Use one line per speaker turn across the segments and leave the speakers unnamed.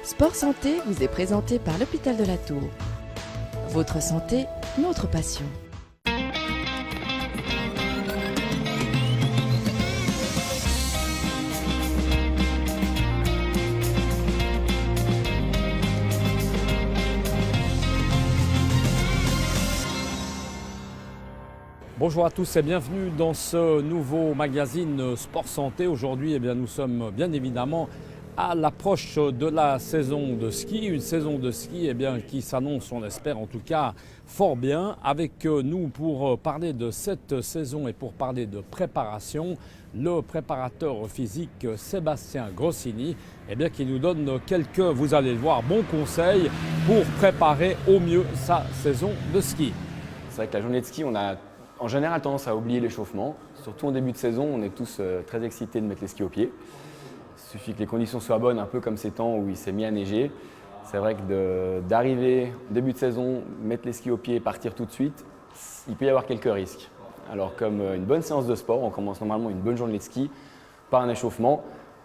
Sport Santé vous est présenté par l'Hôpital de la Tour. Votre santé, notre passion.
Bonjour à tous et bienvenue dans ce nouveau magazine Sport Santé. Aujourd'hui, nous sommes bien évidemment à l'approche de la saison de ski. Une saison de ski qui s'annonce, on espère en tout cas, fort bien. Avec nous pour parler de cette saison et pour parler de préparation, le préparateur physique Sébastien Grossini, qui nous donne quelques, vous allez le voir, bons conseils pour préparer au mieux sa saison de ski.
C'est vrai que la journée de ski, on a en général tendance à oublier l'échauffement. Surtout en début de saison, on est tous très excités de mettre les skis au pied. Il suffit que les conditions soient bonnes, un peu comme ces temps où il s'est mis à neiger. C'est vrai que d'arriver début de saison, mettre les skis au pied et partir tout de suite, il peut y avoir quelques risques. Alors comme une bonne séance de sport, on commence normalement une bonne journée de ski par un échauffement.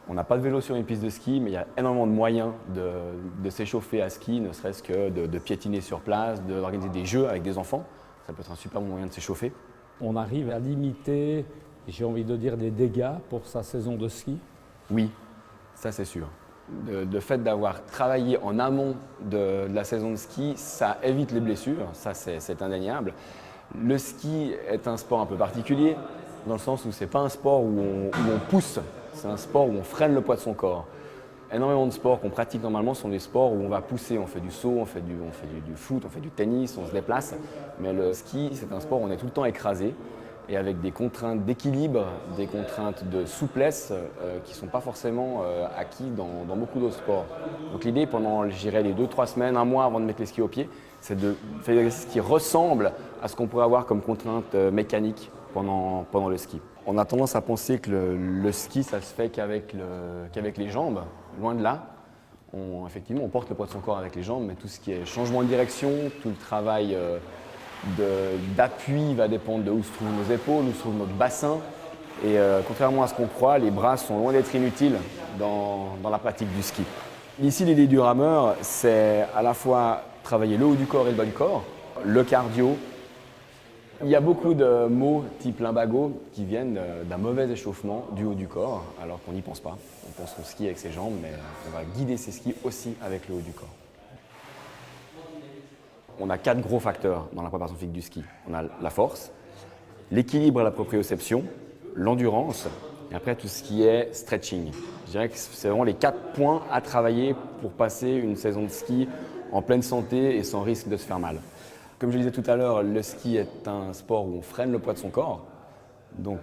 On n'a pas de vélo sur une piste de ski, mais il y a énormément de moyens de s'échauffer à ski, ne serait-ce que de piétiner sur place, d'organiser des jeux avec des enfants. Ça peut être un super bon moyen de s'échauffer.
On arrive à limiter, j'ai envie de dire, des dégâts pour sa saison de ski?
Oui, ça c'est sûr. Le fait d'avoir travaillé en amont de la saison de ski, ça évite les blessures, ça c'est indéniable. Le ski est un sport un peu particulier, dans le sens où ce n'est pas un sport où on pousse, c'est un sport où on freine le poids de son corps. Énormément de sports qu'on pratique normalement sont des sports où on va pousser, on fait du saut, on fait du foot, on fait du tennis, on se déplace. Mais le ski, c'est un sport où on est tout le temps écrasé et avec des contraintes d'équilibre, des contraintes de souplesse qui ne sont pas forcément acquis dans beaucoup d'autres sports. Donc l'idée pendant, je dirais, les 2-3 semaines, un mois avant de mettre les skis au pied, c'est de faire des exercices qui ressemblent à ce qu'on pourrait avoir comme contraintes mécaniques pendant le ski. On a tendance à penser que le ski, ça se fait qu'avec les jambes. Loin de là. Effectivement, on porte le poids de son corps avec les jambes, mais tout ce qui est changement de direction, tout le travail d'appui va dépendre de où se trouvent nos épaules, où se trouve notre bassin. Et contrairement à ce qu'on croit, les bras sont loin d'être inutiles dans la pratique du ski. Ici, l'idée du rameur, c'est à la fois travailler le haut du corps et le bas du corps, le cardio. Il y a beaucoup de mots type lumbago qui viennent d'un mauvais échauffement du haut du corps, alors qu'on n'y pense pas. On pense qu'on skie avec ses jambes, mais on va guider ses skis aussi avec le haut du corps. On a 4 gros facteurs dans la préparation physique du ski. On a la force, l'équilibre et la proprioception, l'endurance et après tout ce qui est stretching. Je dirais que c'est vraiment les 4 points à travailler pour passer une saison de ski en pleine santé et sans risque de se faire mal. Comme je le disais tout à l'heure, le ski est un sport où on freine le poids de son corps. Donc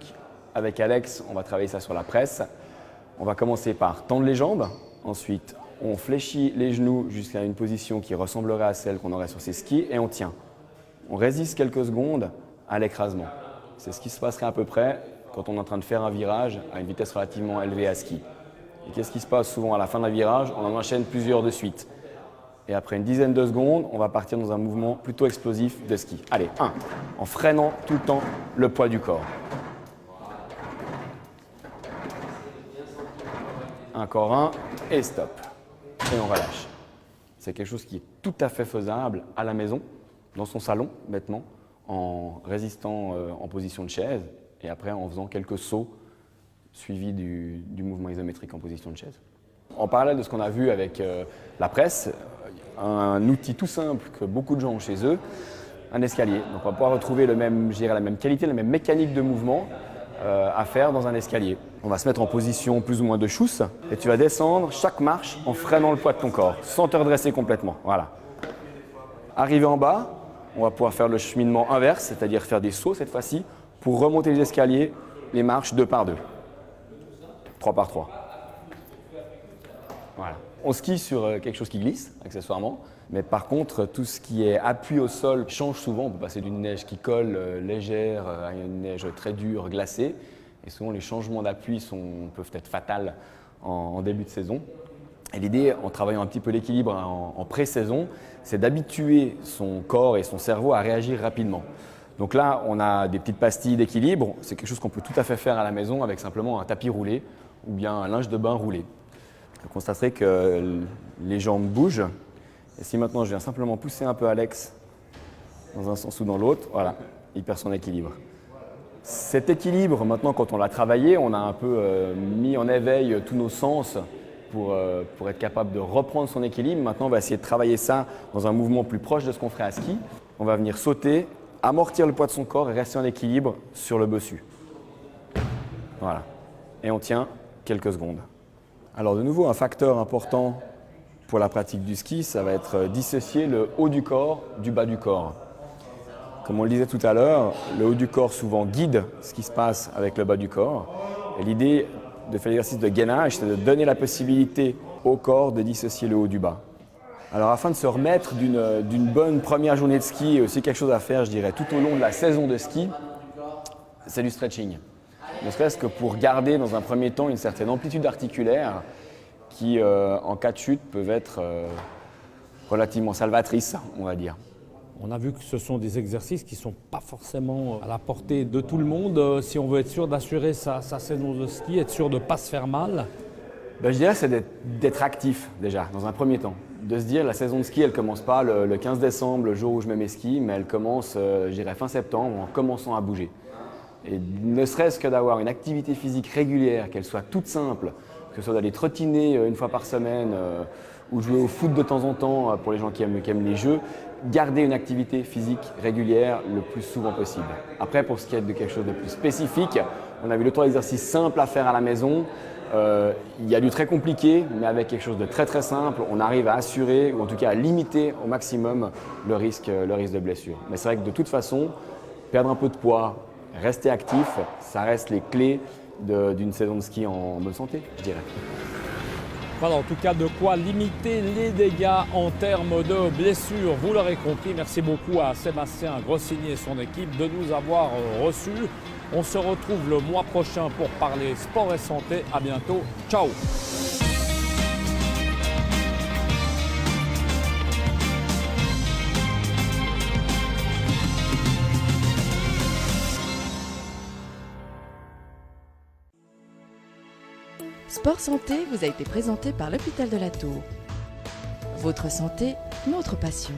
avec Alex, on va travailler ça sur la presse. On va commencer par tendre les jambes. Ensuite, on fléchit les genoux jusqu'à une position qui ressemblerait à celle qu'on aurait sur ses skis et on tient. On résiste quelques secondes à l'écrasement. C'est ce qui se passerait à peu près quand on est en train de faire un virage à une vitesse relativement élevée à ski. Et qu'est-ce qui se passe souvent à la fin d'un virage? On en enchaîne plusieurs de suite. Et après une dizaine de secondes, on va partir dans un mouvement plutôt explosif de ski. Allez, 1, en freinant tout le temps le poids du corps. Encore un, et stop. Et on relâche. C'est quelque chose qui est tout à fait faisable à la maison, dans son salon, bêtement, en résistant en position de chaise et après en faisant quelques sauts suivis du mouvement isométrique en position de chaise. En parallèle de ce qu'on a vu avec la presse, un outil tout simple que beaucoup de gens ont chez eux, un escalier. Donc on va pouvoir retrouver la même qualité, la même mécanique de mouvement à faire dans un escalier. On va se mettre en position plus ou moins de chousse et tu vas descendre chaque marche en freinant le poids de ton corps, sans te redresser complètement. Voilà. Arrivé en bas, on va pouvoir faire le cheminement inverse, c'est-à-dire faire des sauts cette fois-ci pour remonter les escaliers, les marches 2 par 2, 3 par 3. Voilà. On skie sur quelque chose qui glisse, accessoirement, mais par contre, tout ce qui est appui au sol change souvent. On peut passer d'une neige qui colle légère à une neige très dure, glacée. Et souvent, les changements d'appui peuvent être fatals en début de saison. Et l'idée, en travaillant un petit peu l'équilibre en pré-saison, c'est d'habituer son corps et son cerveau à réagir rapidement. Donc là, on a des petites pastilles d'équilibre. C'est quelque chose qu'on peut tout à fait faire à la maison avec simplement un tapis roulé ou bien un linge de bain roulé. Vous constaterez que les jambes bougent. Et si maintenant je viens simplement pousser un peu Alex dans un sens ou dans l'autre, voilà, il perd son équilibre. Cet équilibre, maintenant quand on l'a travaillé, on a un peu mis en éveil tous nos sens pour être capable de reprendre son équilibre. Maintenant on va essayer de travailler ça dans un mouvement plus proche de ce qu'on ferait à ski. On va venir sauter, amortir le poids de son corps et rester en équilibre sur le bossu. Voilà. Et on tient quelques secondes. Alors de nouveau, un facteur important pour la pratique du ski, ça va être dissocier le haut du corps du bas du corps. Comme on le disait tout à l'heure, le haut du corps souvent guide ce qui se passe avec le bas du corps. Et l'idée de faire l'exercice de gainage, c'est de donner la possibilité au corps de dissocier le haut du bas. Alors afin de se remettre d'une bonne première journée de ski, et aussi quelque chose à faire, je dirais, tout au long de la saison de ski, c'est du stretching. Ne serait-ce que pour garder dans un premier temps une certaine amplitude articulaire qui, en cas de chute, peuvent être relativement salvatrices, on va dire.
On a vu que ce sont des exercices qui ne sont pas forcément à la portée de tout le monde. Si on veut être sûr d'assurer sa saison de ski, être sûr de ne pas se faire mal.
Je dirais que c'est d'être actif déjà, dans un premier temps. De se dire la saison de ski, elle ne commence pas le 15 décembre, le jour où je mets mes skis, mais elle commence, je dirais, fin septembre, en commençant à bouger. Et ne serait-ce que d'avoir une activité physique régulière, qu'elle soit toute simple, que ce soit d'aller trottiner une fois par semaine ou jouer au foot de temps en temps pour les gens qui aiment les jeux, garder une activité physique régulière le plus souvent possible. Après, pour ce qui est de quelque chose de plus spécifique, on a vu 2-3 exercices simples à faire à la maison. Il y a du très compliqué, mais avec quelque chose de très très simple, on arrive à assurer, ou en tout cas à limiter au maximum le risque de blessure. Mais c'est vrai que de toute façon, perdre un peu de poids, rester actif, ça reste les clés d'une saison de ski en bonne santé, je dirais.
Voilà, en tout cas, de quoi limiter les dégâts en termes de blessures. Vous l'aurez compris, merci beaucoup à Sébastien Grossigny et son équipe de nous avoir reçus. On se retrouve le mois prochain pour parler sport et santé. À bientôt. Ciao!
Sport Santé vous a été présenté par l'Hôpital de la Tour. Votre santé, notre passion.